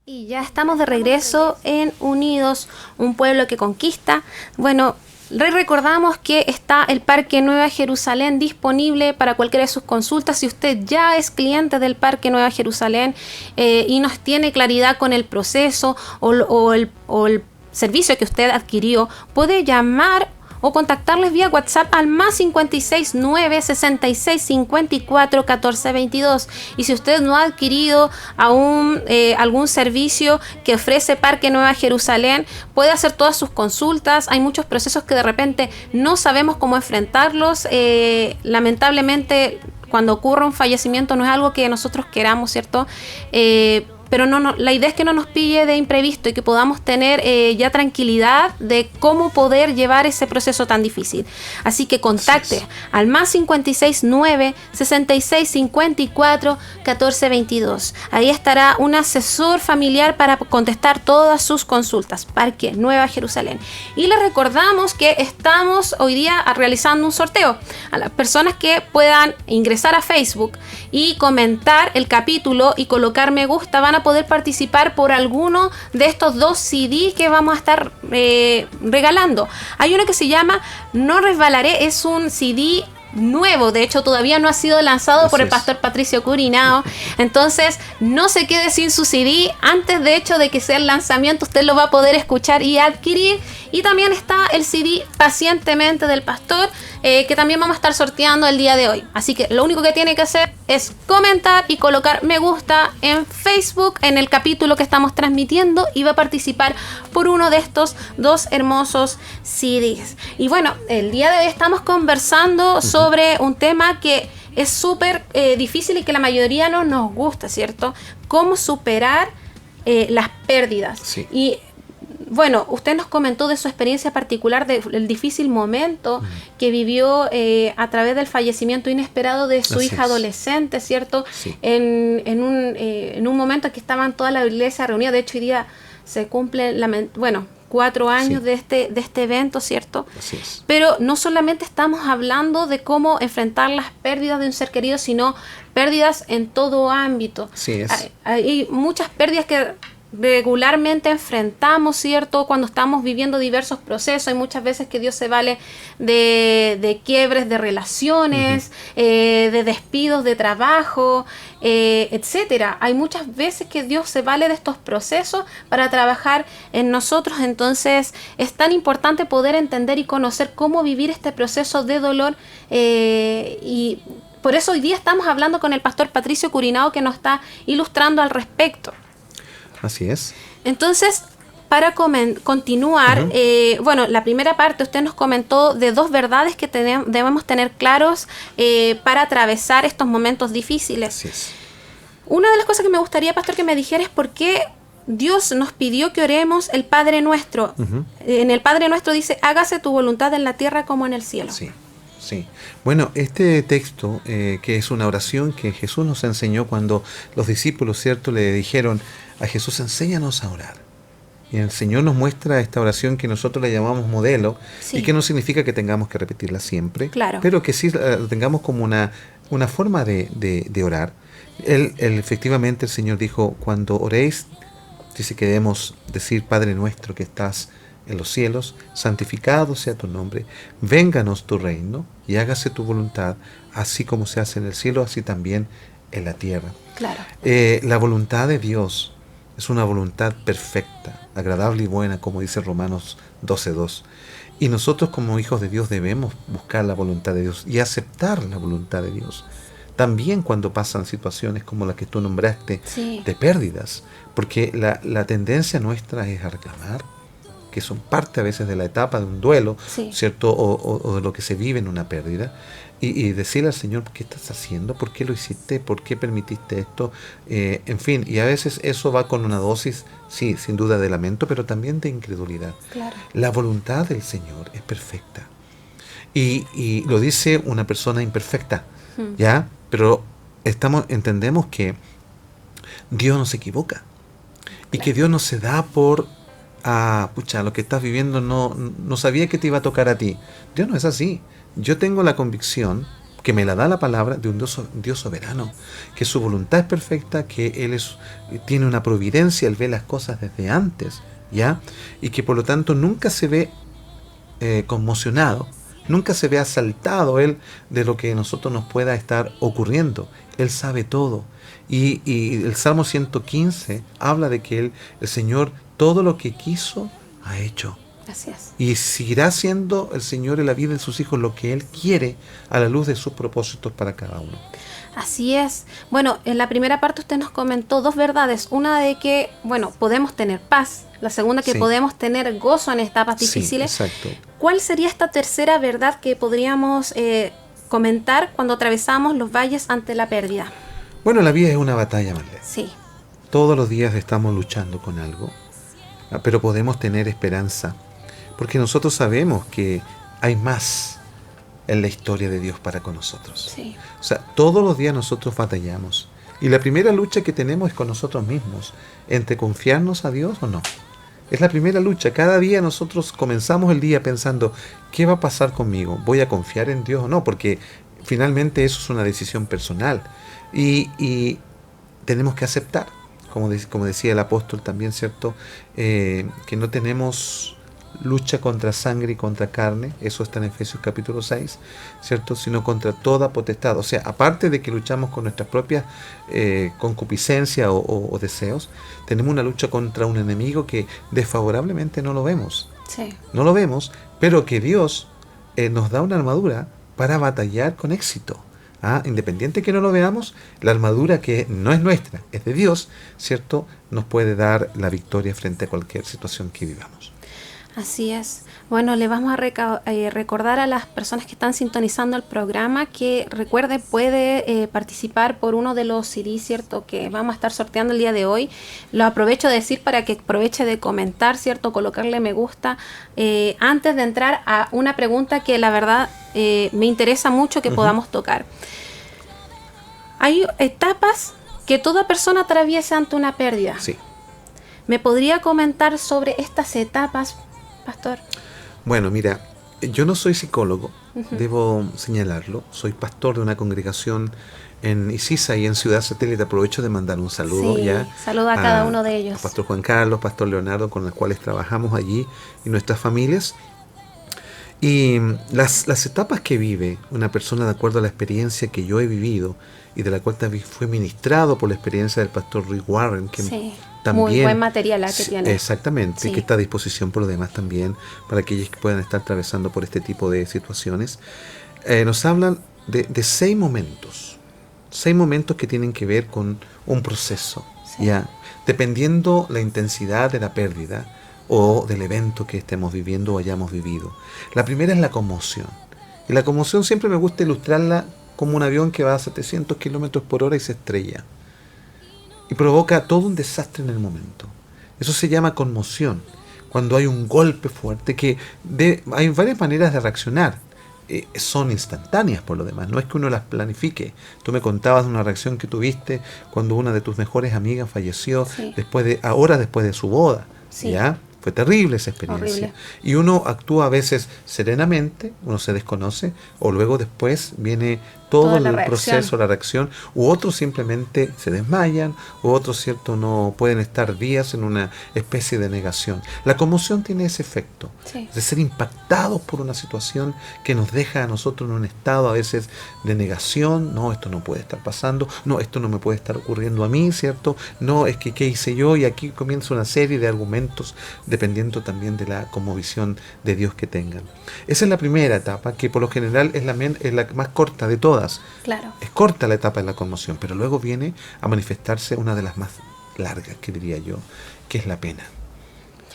B: Y ya estamos de regreso en Unidos, un pueblo que conquista. Bueno, les recordamos que está el Parque Nueva Jerusalén disponible para cualquiera de sus consultas. Si usted ya es cliente del Parque Nueva Jerusalén y no tiene claridad con el proceso o el servicio que usted adquirió, puede llamar o contactarles vía WhatsApp al más 569 66 54 14 22. Y si usted no ha adquirido aún algún servicio que ofrece Parque Nueva Jerusalén, puede hacer todas sus consultas. Hay muchos procesos que de repente no sabemos cómo enfrentarlos. Lamentablemente, cuando ocurre un fallecimiento no es algo que nosotros queramos, ¿cierto? Pero la idea es que no nos pille de imprevisto y que podamos tener ya tranquilidad de cómo poder llevar ese proceso tan difícil. Así que contacte al más 569 66 54 14 22. Ahí estará un asesor familiar para contestar todas sus consultas. Parque Nueva Jerusalén. Y les recordamos que estamos hoy día realizando un sorteo. A las personas que puedan ingresar a Facebook y comentar el capítulo y colocar me gusta van a poder participar por alguno de estos 2 CD que vamos a estar regalando. Hay uno que se llama No Resbalaré, es un CD nuevo, de hecho todavía no ha sido lanzado por el pastor Patricio Curinao, entonces no se quede sin su CD. Antes de hecho de que sea el lanzamiento, usted lo va a poder escuchar y adquirir. Y también está el CD Pacientemente del pastor, que también vamos a estar sorteando el día de hoy. Así que lo único que tiene que hacer es comentar y colocar me gusta en Facebook en el capítulo que estamos transmitiendo y va a participar por uno de estos 2 hermosos CDs. Y bueno, el día de hoy estamos conversando sobre un tema que es súper difícil y que la mayoría no nos gusta, ¿cierto? Cómo superar las pérdidas.
C: Sí.
B: Y bueno, usted nos comentó de su experiencia particular, del difícil momento que vivió a través del fallecimiento inesperado de su
C: Así
B: hija
C: es.
B: adolescente, ¿cierto?
C: Sí.
B: En un momento que estaban toda la iglesia reunida. De hecho, hoy día se cumple, 4 años
C: Sí.
B: de este evento, ¿cierto?
C: Así es.
B: Pero no solamente estamos hablando de cómo enfrentar las pérdidas de un ser querido, sino pérdidas en todo ámbito.
C: Sí es.
B: Hay muchas pérdidas que regularmente enfrentamos, ¿cierto? Cuando estamos viviendo diversos procesos, hay muchas veces que Dios se vale de quiebres de relaciones, de despidos de trabajo, etcétera. Hay muchas veces que Dios se vale de estos procesos para trabajar en nosotros. Entonces es tan importante poder entender y conocer cómo vivir este proceso de dolor, y por eso hoy día estamos hablando con el pastor Patricio Curinao, que nos está ilustrando al respecto.
C: Así es.
B: Entonces, para continuar, bueno, la primera parte usted nos comentó de 2 verdades que debemos tener claros para atravesar estos momentos difíciles.
C: Así es.
B: Una de las cosas que me gustaría, pastor, que me dijera es por qué Dios nos pidió que oremos el Padre Nuestro. En el Padre Nuestro dice, hágase tu voluntad en la tierra como en el cielo.
C: Sí. Sí. Bueno, este texto, que es una oración que Jesús nos enseñó cuando los discípulos, ¿cierto?, le dijeron a Jesús, enséñanos a orar. Y el Señor nos muestra esta oración que nosotros le llamamos modelo, y que no significa que tengamos que repetirla siempre, pero que sí la tengamos como una forma de orar. Efectivamente, el Señor dijo, cuando oréis, dice que debemos decir, Padre nuestro que estás en los cielos, santificado sea tu nombre, vénganos tu reino y hágase tu voluntad, así como se hace en el cielo, así también en la tierra.
B: Claro.
C: La voluntad de Dios es una voluntad perfecta, agradable y buena, como dice Romanos 12:2. Y nosotros como hijos de Dios debemos buscar la voluntad de Dios y aceptar la voluntad de Dios. También cuando pasan situaciones como las que tú nombraste, de pérdidas, porque la tendencia nuestra es a reclamar, que son parte a veces de la etapa de un duelo, ¿cierto? O de lo que se vive en una pérdida, y decirle al Señor, ¿qué estás haciendo? ¿Por qué lo hiciste? ¿Por qué permitiste esto? En fin, y a veces eso va con una dosis, sí, sin duda de lamento, pero también de incredulidad.
B: Claro.
C: La voluntad del Señor es perfecta, y lo dice una persona imperfecta, ¿ya? Pero entendemos que Dios no se equivoca, y que Dios no se da por lo que estás viviendo no sabía que te iba a tocar a ti. Dios no es así. Yo tengo la convicción, que me la da la palabra, de un Dios soberano, que su voluntad es perfecta, que Él tiene una providencia, Él ve las cosas desde antes, ¿ya? Y que por lo tanto nunca se ve conmocionado, nunca se ve asaltado Él de lo que a nosotros nos pueda estar ocurriendo. Él sabe todo. Y el Salmo 115 habla de que el Señor todo lo que quiso ha hecho.
B: Así es.
C: Y seguirá haciendo el Señor en la vida de sus hijos lo que Él quiere a la luz de sus propósitos para cada uno.
B: Así es. Bueno, en la primera parte usted nos comentó 2 verdades. Una de que, bueno, podemos tener paz. La segunda, que podemos tener gozo en etapas difíciles.
C: Sí, exacto.
B: ¿Cuál sería esta tercera verdad que podríamos comentar cuando atravesamos los valles ante la pérdida?
C: Bueno, la vida es una batalla, Marlene.
B: Sí.
C: Todos los días estamos luchando con algo, pero podemos tener esperanza, porque nosotros sabemos que hay más en la historia de Dios para con nosotros.
B: Sí.
C: O sea, todos los días nosotros batallamos, y la primera lucha que tenemos es con nosotros mismos, entre confiarnos a Dios o no. Es la primera lucha. Cada día nosotros comenzamos el día pensando, ¿qué va a pasar conmigo? ¿Voy a confiar en Dios o no? Porque finalmente eso es una decisión personal, y tenemos que aceptar, como decía el apóstol también, ¿cierto? Que no tenemos lucha contra sangre y contra carne, eso está en Efesios capítulo 6, ¿cierto? Sino contra toda potestad. O sea, aparte de que luchamos con nuestras propias concupiscencias o deseos, tenemos una lucha contra un enemigo que desfavorablemente no lo vemos.
B: Sí.
C: No lo vemos, pero que Dios nos da una armadura para batallar con éxito. Independiente que no lo veamos, la armadura, que no es nuestra, es de Dios, ¿cierto?, nos puede dar la victoria frente a cualquier situación que vivamos.
B: Así es. Bueno, le vamos a recordar a las personas que están sintonizando el programa que recuerde, puede participar por uno de los CDs, ¿cierto?, que vamos a estar sorteando el día de hoy. Lo aprovecho de decir para que aproveche de comentar, ¿cierto?, colocarle me gusta, antes de entrar a una pregunta que la verdad me interesa mucho que podamos tocar. Hay etapas que toda persona atraviesa ante una pérdida.
C: Sí.
B: ¿Me podría comentar sobre estas etapas, pastor?
C: Bueno, mira, yo no soy psicólogo, debo señalarlo. Soy pastor de una congregación en Isisa y en Ciudad Satélite. Aprovecho de mandar un saludo
B: saludo a cada uno de ellos.
C: A Pastor Juan Carlos, Pastor Leonardo, con los cuales trabajamos allí y nuestras familias. Y las etapas que vive una persona de acuerdo a la experiencia que yo he vivido y de la cual también fue ministrado por la experiencia del pastor Rick Warren, que también,
B: muy buen material que tiene.
C: Exactamente, que está a disposición por lo demás también para aquellos que puedan estar atravesando por este tipo de situaciones. Nos hablan de 6 momentos. 6 momentos que tienen que ver con un proceso, ¿ya? Dependiendo la intensidad de la pérdida o del evento que estemos viviendo o hayamos vivido. La primera es la conmoción. Y la conmoción siempre me gusta ilustrarla como un avión que va a 700 kilómetros por hora y se estrella. Y provoca todo un desastre en el momento. Eso se llama conmoción. Cuando hay un golpe fuerte que hay varias maneras de reaccionar. Son instantáneas por lo demás, no es que uno las planifique. Tú me contabas de una reacción que tuviste cuando una de tus mejores amigas falleció horas después de su boda. ¿Ya? Fue terrible esa experiencia. Horrible. Y uno actúa a veces serenamente, uno se desconoce, o luego después viene todo el proceso, la reacción, u otros simplemente se desmayan, u otros, cierto, no pueden estar días en una especie de negación. La conmoción tiene ese efecto, de ser impactados por una situación que nos deja a nosotros en un estado a veces de negación. No, esto no puede estar pasando, no, esto no me puede estar ocurriendo a mí, ¿cierto? No, es que ¿qué hice yo? Y aquí comienza una serie de argumentos dependiendo también de la cosmovisión de Dios que tengan. Esa es la primera etapa, que por lo general es la más corta de todas.
B: Claro.
C: Es corta la etapa de la conmoción, pero luego viene a manifestarse una de las más largas, que diría yo, que es la pena,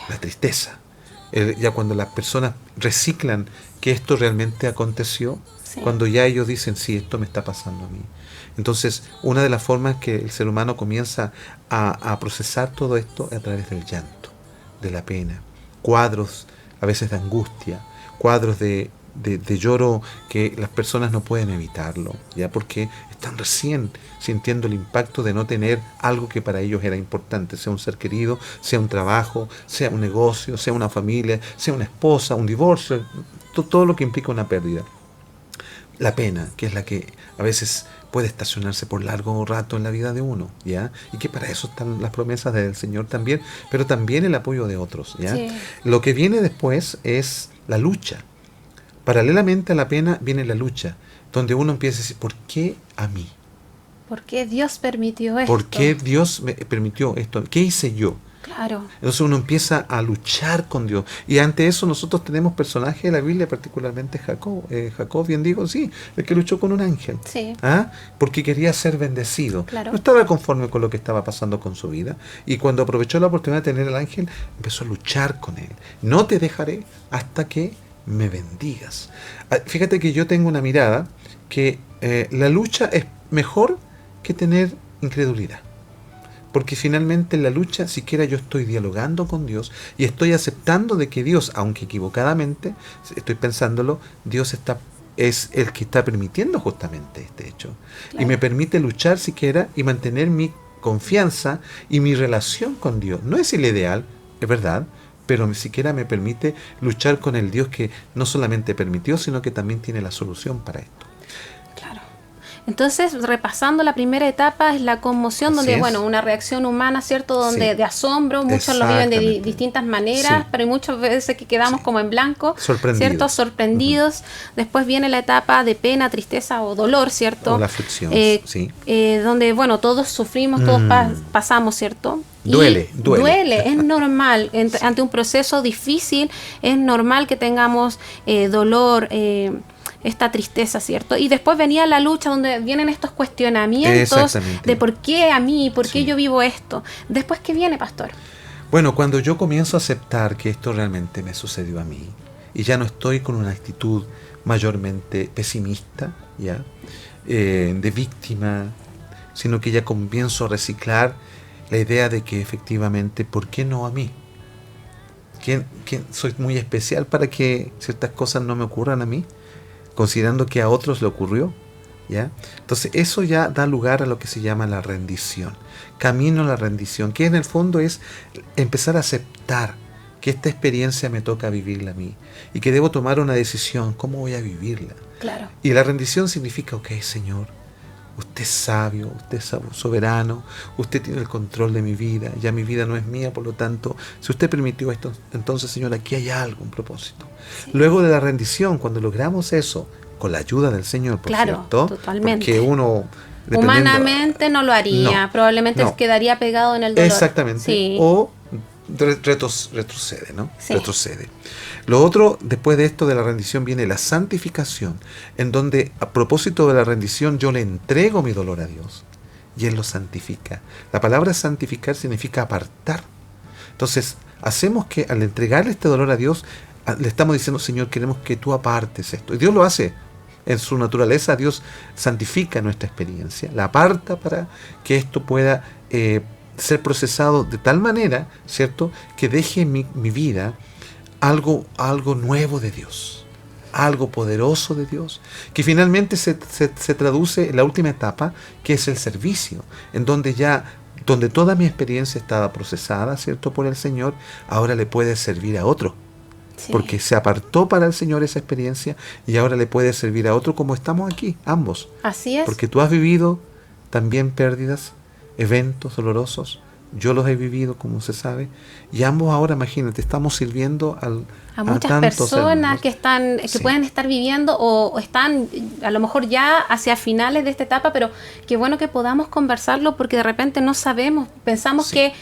C: la tristeza. Ya cuando las personas reciclan que esto realmente aconteció, cuando ya ellos dicen, sí, esto me está pasando a mí. Entonces, una de las formas que el ser humano comienza a procesar todo esto es a través del llanto, de la pena, cuadros a veces de angustia, cuadros de lloro que las personas no pueden evitarlo, ya, porque están recién sintiendo el impacto de no tener algo que para ellos era importante, sea un ser querido, sea un trabajo, sea un negocio, sea una familia, sea una esposa, un divorcio, todo lo que implica una pérdida. La pena, que es la que a veces puede estacionarse por largo rato en la vida de uno, ¿ya? Y que para eso están las promesas del Señor también, pero también el apoyo de otros, ¿ya? Sí. Lo que viene después es la lucha. Paralelamente a la pena viene la lucha, donde uno empieza a decir, ¿por qué a mí?
B: ¿Por qué Dios permitió esto?
C: ¿Por qué Dios me permitió esto? ¿Qué hice yo?
B: Claro.
C: Entonces uno empieza a luchar con Dios. Y ante eso nosotros tenemos personajes de la Biblia, particularmente Jacob. Jacob, bien digo, sí, el que luchó con un ángel.
B: Sí.
C: ¿Ah? Porque quería ser bendecido.
B: Claro.
C: No estaba conforme con lo que estaba pasando con su vida. Y cuando aprovechó la oportunidad de tener al ángel, empezó a luchar con él. No te dejaré hasta que me bendigas. Fíjate que yo tengo una mirada que la lucha es mejor que tener incredulidad. Porque finalmente en la lucha, siquiera yo estoy dialogando con Dios y estoy aceptando de que Dios, aunque equivocadamente, estoy pensándolo, Dios es el que está permitiendo justamente este hecho. Claro. Y me permite luchar siquiera y mantener mi confianza y mi relación con Dios. No es el ideal, es verdad, pero ni siquiera me permite luchar con el Dios que no solamente permitió, sino que también tiene la solución para esto.
B: Claro. Entonces, repasando la primera etapa es la conmoción,
C: Así
B: donde,
C: es.
B: bueno, una reacción humana, ¿cierto? Donde
C: Sí.
B: de asombro, muchos lo viven de distintas maneras,
C: Sí.
B: pero hay muchas veces que quedamos como en blanco,
C: Sorprendidos.
B: ¿cierto? Sorprendidos. Después viene la etapa de pena, tristeza o dolor, ¿cierto?
C: O la aflicción, sí.
B: Donde, bueno, todos sufrimos, todos pasamos, ¿cierto?
C: Duele.
B: Es normal, ante un proceso difícil, es normal que tengamos dolor, esta tristeza, ¿cierto? Y después venía la lucha donde vienen estos cuestionamientos de por qué a mí, por qué yo vivo esto. Después, ¿qué viene, pastor?
C: Bueno, cuando yo comienzo a aceptar que esto realmente me sucedió a mí y ya no estoy con una actitud mayormente pesimista, ¿ya? De víctima, sino que ya comienzo a reciclar la idea de que efectivamente, ¿por qué no a mí? ¿Quién soy muy especial para que ciertas cosas no me ocurran a mí? Considerando que a otros le ocurrió, ¿ya? Entonces eso ya da lugar a lo que se llama la rendición. Camino a la rendición, que en el fondo es empezar a aceptar que esta experiencia me toca vivirla a mí y que debo tomar una decisión, ¿cómo voy a vivirla?
B: Claro.
C: Y la rendición significa, ok, Señor, usted es sabio, usted es soberano, usted tiene el control de mi vida, ya mi vida no es mía, por lo tanto, si usted permitió esto, entonces, Señor, aquí hay algo, un propósito. Sí. Luego de la rendición, cuando logramos eso, con la ayuda del Señor, por cierto,
B: totalmente.
C: Porque uno...
B: Humanamente no lo haría, probablemente quedaría pegado en el dolor.
C: Exactamente, sí. O retrocede, ¿no?
B: Sí.
C: Retrocede. Lo otro, después de esto de la rendición, viene la santificación, en donde a propósito de la rendición yo le entrego mi dolor a Dios y Él lo santifica. La palabra santificar significa apartar. Entonces, hacemos que al entregarle este dolor a Dios, le estamos diciendo, Señor, queremos que tú apartes esto. Y Dios lo hace. En su naturaleza, Dios santifica nuestra experiencia, la aparta para que esto pueda ser procesado de tal manera, ¿cierto?, que deje en mi vida algo donde de Dios, algo poderoso de Dios, que finalmente se traduce en la última etapa, que es el servicio, en donde toda mi experiencia estaba procesada, ¿cierto?, por el Señor, ahora le puede servir a otro. Sí. Porque se apartó para el Señor esa experiencia y ahora le puede servir a otro, como estamos aquí, ambos.
B: Así es.
C: Porque tú has vivido también pérdidas, eventos dolorosos. Yo los he vivido, como se sabe. Y ambos ahora, imagínate, estamos sirviendo
B: a muchas personas que
C: sí.
B: pueden estar viviendo o están a lo mejor ya hacia finales de esta etapa, pero qué bueno que podamos conversarlo, porque de repente no sabemos, pensamos
C: sí.
B: que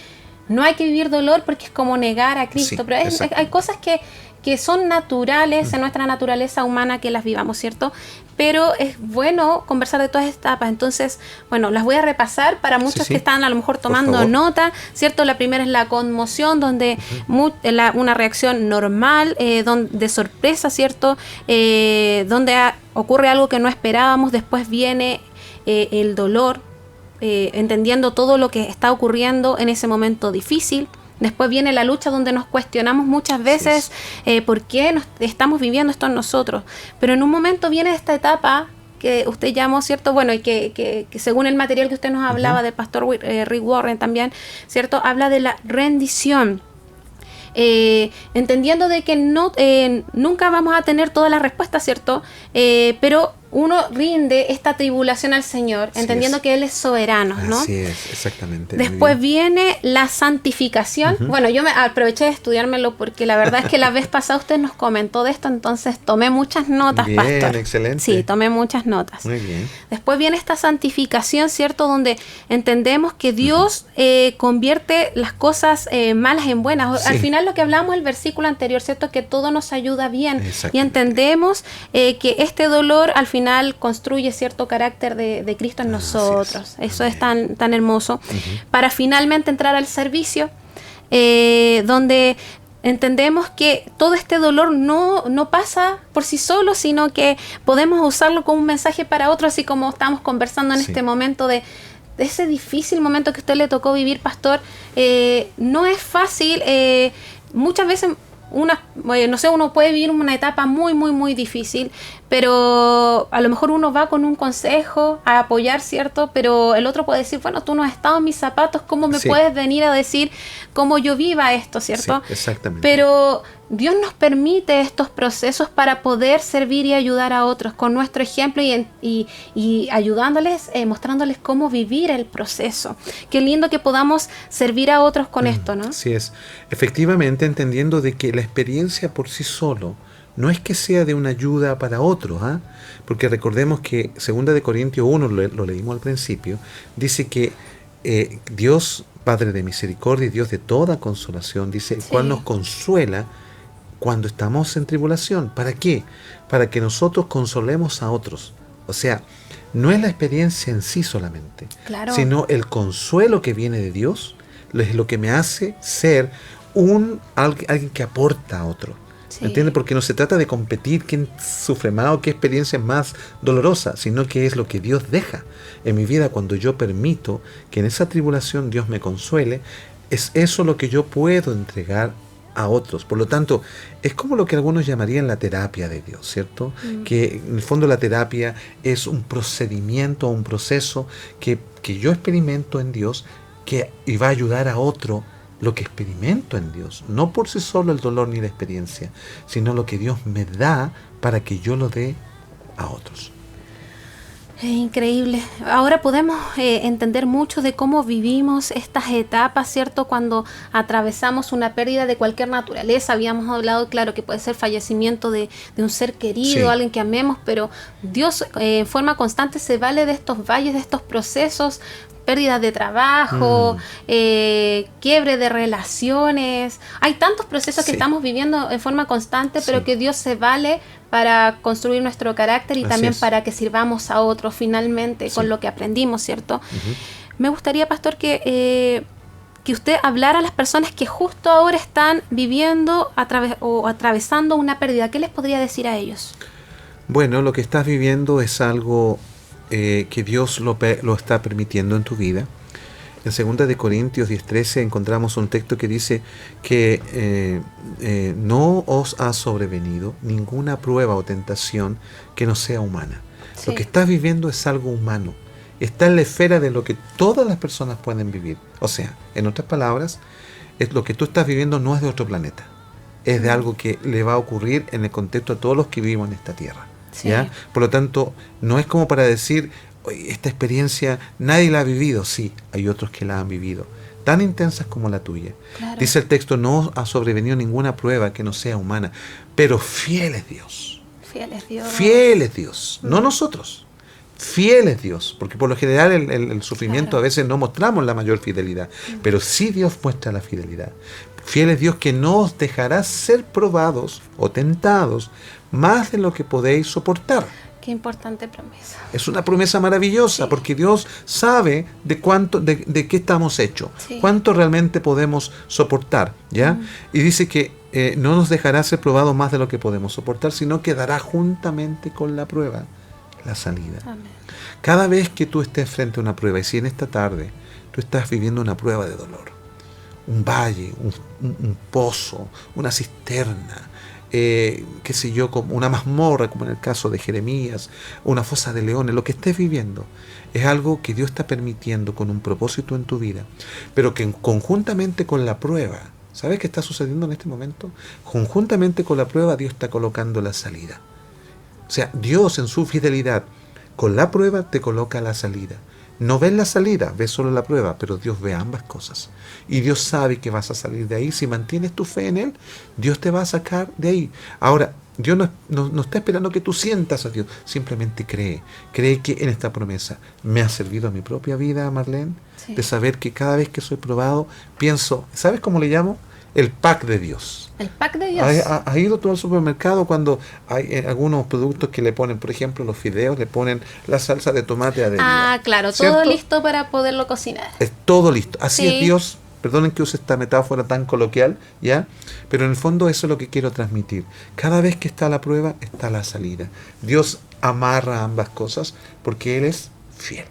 B: no hay que vivir dolor porque es como negar a Cristo,
C: sí,
B: pero hay cosas que son naturales en nuestra naturaleza humana que las vivamos, ¿cierto? Pero es bueno conversar de todas estas etapas. Entonces, bueno, las voy a repasar para muchos que están a lo mejor tomando nota, ¿cierto? La primera es la conmoción, donde una reacción normal, de sorpresa, ¿cierto? Donde ocurre algo que no esperábamos. Después viene el dolor, entendiendo todo lo que está ocurriendo en ese momento difícil. Después viene la lucha, donde nos cuestionamos muchas veces por qué estamos viviendo esto en nosotros. Pero en un momento viene esta etapa que usted llamó, ¿cierto? Bueno, y que según el material que usted nos hablaba del pastor Rick Warren también, ¿cierto? Habla de la rendición. Entendiendo de que nunca vamos a tener todas las respuestas, ¿cierto? Pero uno rinde esta tribulación al Señor, entendiendo que Él es soberano, ¿no?
C: Así es, exactamente.
B: Después viene la santificación. Bueno, yo me aproveché de estudiármelo porque la verdad es que la vez pasada usted nos comentó de esto, entonces tomé muchas notas,
C: bien,
B: pastor.
C: Bien, excelente.
B: Sí, tomé muchas notas.
C: Muy bien.
B: Después viene esta santificación, ¿cierto? Donde entendemos que Dios convierte las cosas malas en buenas. Al final lo que hablamos el versículo anterior, ¿cierto? Que todo nos ayuda bien. Y entendemos que este dolor al final construye cierto carácter de Cristo en nosotros. Eso es tan hermoso. Para finalmente entrar al servicio, donde entendemos que todo este dolor no pasa por sí solo, sino que podemos usarlo como un mensaje para otros, así como estamos conversando en este momento de ese difícil momento que a usted le tocó vivir, pastor. No es fácil. Muchas veces uno puede vivir una etapa muy, muy, muy difícil, pero a lo mejor uno va con un consejo a apoyar, ¿cierto? Pero el otro puede decir, bueno, tú no has estado en mis zapatos, ¿cómo me puedes venir a decir cómo yo viva esto, ¿cierto?
C: Sí, exactamente.
B: Pero Dios nos permite estos procesos para poder servir y ayudar a otros con nuestro ejemplo y ayudándoles, mostrándoles cómo vivir el proceso. Qué lindo que podamos servir a otros con esto, ¿no?
C: Así es. Efectivamente, entendiendo de que la experiencia por sí solo no es que sea de una ayuda para otros, ¿ah? Porque recordemos que 2 Corintios 1, lo leímos al principio, dice que Dios, Padre de misericordia y Dios de toda consolación, dice, el cual nos consuela cuando estamos en tribulación. ¿Para qué? Para que nosotros consolemos a otros. O sea, no es la experiencia en sí solamente, sino el consuelo que viene de Dios, es lo que me hace ser alguien que aporta a otro. ¿Entiendes? Porque no se trata de competir quién sufre más o qué experiencia es más dolorosa, sino que es lo que Dios deja en mi vida cuando yo permito que en esa tribulación Dios me consuele. Es eso lo que yo puedo entregar a otros. Por lo tanto, es como lo que algunos llamarían la terapia de Dios, ¿cierto? Que en el fondo la terapia es un procedimiento, un proceso que yo experimento en Dios y va a ayudar a otro lo que experimento en Dios, no por sí solo el dolor ni la experiencia, sino lo que Dios me da para que yo lo dé a otros.
B: Es increíble. Ahora podemos entender mucho de cómo vivimos estas etapas, ¿cierto? Cuando atravesamos una pérdida de cualquier naturaleza. Habíamos hablado, claro, que puede ser fallecimiento de un ser querido,
C: Sí.
B: alguien que amemos, pero Dios en forma constante se vale de estos valles, de estos procesos, pérdidas de trabajo, quiebre de relaciones. Hay tantos procesos que
C: Sí.
B: estamos viviendo en forma constante, pero
C: Sí.
B: que Dios se vale para construir nuestro carácter y
C: Así
B: también
C: es.
B: para que sirvamos a otros finalmente
C: Sí.
B: con lo que aprendimos, ¿cierto?
C: Ujú.
B: Me gustaría, pastor, que usted hablara a las personas que justo ahora están viviendo o atravesando una pérdida. ¿Qué les podría decir a ellos?
C: Bueno, lo que estás viviendo es algo que Dios lo está permitiendo en tu vida. En 2 de Corintios 10:13 encontramos un texto que dice que no os ha sobrevenido ninguna prueba o tentación que no sea humana.
B: Sí.
C: Lo que estás viviendo es algo humano. Está en la esfera de lo que todas las personas pueden vivir. O sea, en otras palabras, lo que tú estás viviendo no es de otro planeta. Es de algo que le va a ocurrir en el contexto a todos los que vivimos en esta tierra.
B: Sí.
C: ¿Ya? Por lo tanto, no es como para decir, "Oye, esta experiencia nadie la ha vivido". Sí, hay otros que la han vivido, tan intensas como la tuya.
B: Claro.
C: Dice el texto, no ha sobrevenido ninguna prueba que no sea humana, pero fiel es Dios.
B: Fiel es Dios.
C: Fiel es Dios, no nosotros. Fiel es Dios, porque por lo general el sufrimiento
B: Claro.
C: a veces no mostramos la mayor fidelidad, pero sí Dios muestra la fidelidad. Fiel es Dios que no os dejará ser probados o tentados más de lo que podéis soportar.
B: Qué importante promesa.
C: Es una promesa maravillosa,
B: Sí.
C: porque Dios sabe de qué estamos hechos,
B: Sí.
C: cuánto realmente podemos soportar, ¿ya? Y dice que no nos dejará ser probados más de lo que podemos soportar, sino que dará juntamente con la prueba la salida.
B: Amén.
C: Cada vez que tú estés frente a una prueba, y si en esta tarde tú estás viviendo una prueba de dolor, un valle, un pozo, una cisterna, qué sé yo, como una mazmorra, como en el caso de Jeremías, una fosa de leones, lo que estés viviendo es algo que Dios está permitiendo con un propósito en tu vida, pero que conjuntamente con la prueba, ¿sabes qué está sucediendo en este momento? Conjuntamente con la prueba Dios está colocando la salida. O sea, Dios en su fidelidad con la prueba te coloca la salida. No ves la salida, ves solo la prueba, pero Dios ve ambas cosas. Y Dios sabe que vas a salir de ahí. Si mantienes tu fe en Él, Dios te va a sacar de ahí. Ahora, Dios no está esperando que tú sientas a Dios. Simplemente cree. Cree que en esta promesa me ha servido a mi propia vida, Marlene,
B: Sí.
C: de saber que cada vez que soy probado, pienso, ¿sabes cómo le llamo? El pack de Dios.
B: El pack de Dios.
C: ¿Has ido tú al supermercado cuando hay algunos productos que le ponen, por ejemplo, los fideos, le ponen la salsa de tomate adherida?
B: Ah, claro,
C: ¿cierto?
B: todo listo para poderlo cocinar.
C: Es todo listo. Así
B: Sí.
C: es Dios. Perdonen que use esta metáfora tan coloquial, ¿ya? Pero en el fondo eso es lo que quiero transmitir. Cada vez que está la prueba, está la salida. Dios amarra ambas cosas porque Él es fiel.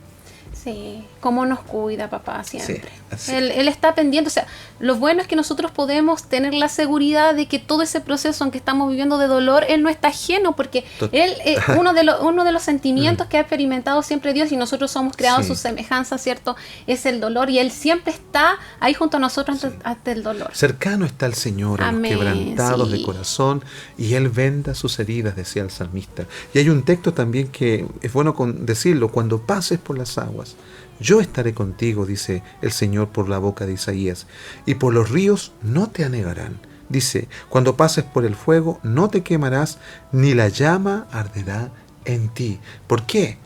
B: Sí, cómo nos cuida, papá, siempre.
C: así.
B: Él está pendiente. O sea, lo bueno es que nosotros podemos tener la seguridad de que todo ese proceso en que estamos viviendo de dolor, Él no está ajeno, porque Él, uno de los sentimientos que ha experimentado siempre Dios, y nosotros somos creados a
C: Sí.
B: su semejanza, ¿cierto? Es el dolor, y Él siempre está ahí junto a nosotros ante el dolor.
C: Cercano está el Señor a los
B: Amén,
C: quebrantados
B: sí.
C: de corazón, y Él venda sus heridas, decía el salmista. Y hay un texto también que es bueno decirlo: cuando pases por las aguas, yo estaré contigo, dice el Señor por la boca de Isaías, y por los ríos no te anegarán. Dice, cuando pases por el fuego no te quemarás, ni la llama arderá en ti. ¿Por qué?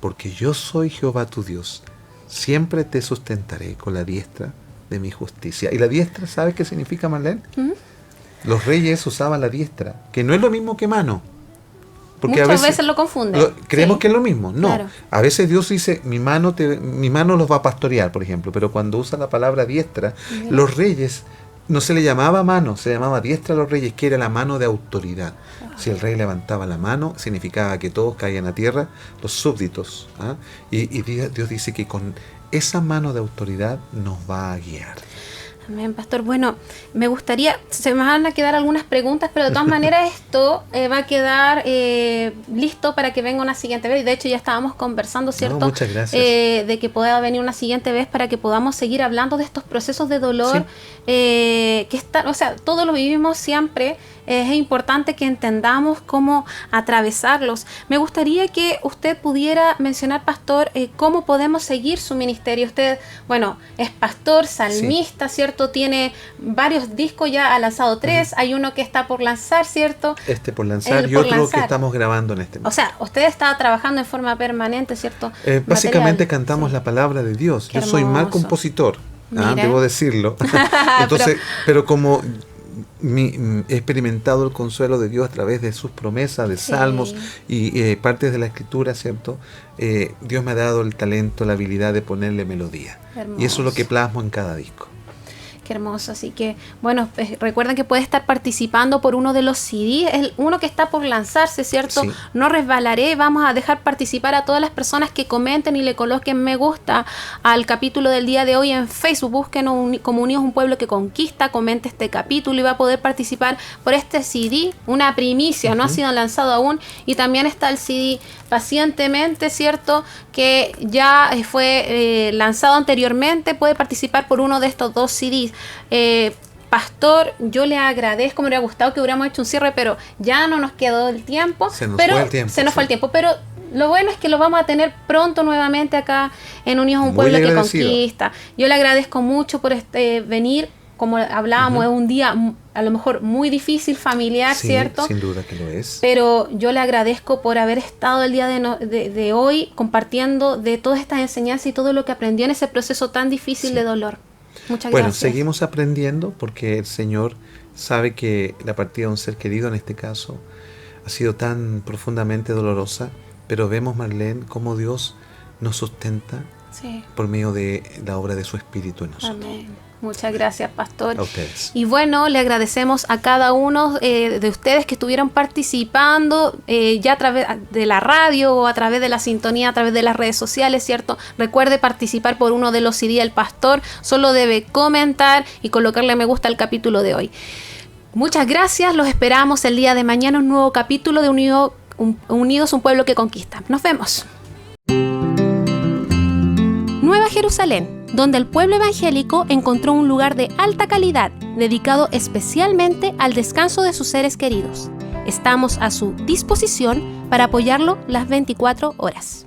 C: Porque yo soy Jehová tu Dios, siempre te sustentaré con la diestra de mi justicia. Y la diestra, ¿sabes qué significa, Marlene?
B: ¿Mm?
C: Los reyes usaban la diestra, que no es lo mismo que mano.
B: Muchas veces lo confunden.
C: Creemos
B: Sí.
C: que es lo mismo. No.
B: Claro.
C: A veces Dios dice, mi mano los va a pastorear, por ejemplo. Pero cuando usa la palabra diestra, los reyes, no se le llamaba mano, se llamaba diestra a los reyes, que era la mano de autoridad. Si el rey levantaba la mano, significaba que todos caían a tierra, los súbditos. ¿Ah? Y Dios dice que con esa mano de autoridad nos va a guiar.
B: Amén, pastor. Bueno, me gustaría, se me van a quedar algunas preguntas, pero de todas maneras esto va a quedar listo para que venga una siguiente vez. De hecho, ya estábamos conversando, ¿cierto?
C: No, muchas gracias.
B: De que pueda venir una siguiente vez para que podamos seguir hablando de estos procesos de dolor,
C: Sí.
B: que están, o sea, todos lo vivimos siempre. Es importante que entendamos cómo atravesarlos. Me gustaría que usted pudiera mencionar, pastor, cómo podemos seguir su ministerio. Usted, bueno, es pastor, salmista, sí, ¿cierto? Tiene varios discos, ya ha lanzado 3. Hay uno que está por lanzar, ¿cierto?
C: Por lanzar y otro que estamos grabando en este momento.
B: O sea, usted está trabajando en forma permanente, ¿cierto?
C: Básicamente cantamos la palabra de Dios. Yo soy mal compositor, debo decirlo. Entonces, pero como he experimentado el consuelo de Dios a través de sus promesas, de salmos y partes de la escritura, ¿cierto? Dios me ha dado el talento, la habilidad de ponerle melodía. Hermoso. Y eso es lo que plasmo en cada disco.
B: Qué hermoso. Así que, bueno, recuerden que puede estar participando por uno de los CDs, es uno que está por lanzarse, ¿cierto? Sí. No resbalaré. Vamos a dejar participar a todas las personas que comenten y le coloquen me gusta al capítulo del día de hoy en Facebook. Busquen como Unidos un Pueblo que Conquista, comente este capítulo y va a poder participar por este CD, una primicia, no ha sido lanzado aún. Y también está el CD Pacientemente, ¿cierto? Que ya fue lanzado anteriormente. Puede participar por uno de estos 2 CDs. Pastor, yo le agradezco, me hubiera gustado que hubiéramos hecho un cierre, pero ya no nos quedó el tiempo. Se nos fue el tiempo, pero lo bueno es que lo vamos a tener pronto nuevamente acá en Unidos un Pueblo que Conquista. Yo le agradezco mucho por venir. Como hablábamos, es un día a lo mejor muy difícil, familiar, sí, ¿cierto?
C: Sin duda que lo es.
B: Pero yo le agradezco por haber estado el día de hoy compartiendo de todas estas enseñanzas y todo lo que aprendió en ese proceso tan difícil de dolor. Muchas gracias.
C: Seguimos aprendiendo porque el Señor sabe que la partida de un ser querido, en este caso, ha sido tan profundamente dolorosa, pero vemos, Marlene, cómo Dios nos sustenta por medio de la obra de su Espíritu en nosotros.
B: Amén. Muchas gracias, pastor.
C: A ustedes.
B: Y bueno, le agradecemos a cada uno de ustedes que estuvieron participando ya a través de la radio o a través de la sintonía, a través de las redes sociales, ¿cierto? Recuerde participar por uno de los CD del pastor. Solo debe comentar y colocarle me gusta al capítulo de hoy. Muchas gracias. Los esperamos el día de mañana, un nuevo capítulo de Unidos un Pueblo que Conquista. Nos vemos. Nueva Jerusalén, donde el pueblo evangélico encontró un lugar de alta calidad, dedicado especialmente al descanso de sus seres queridos. Estamos a su disposición para apoyarlo las 24 horas.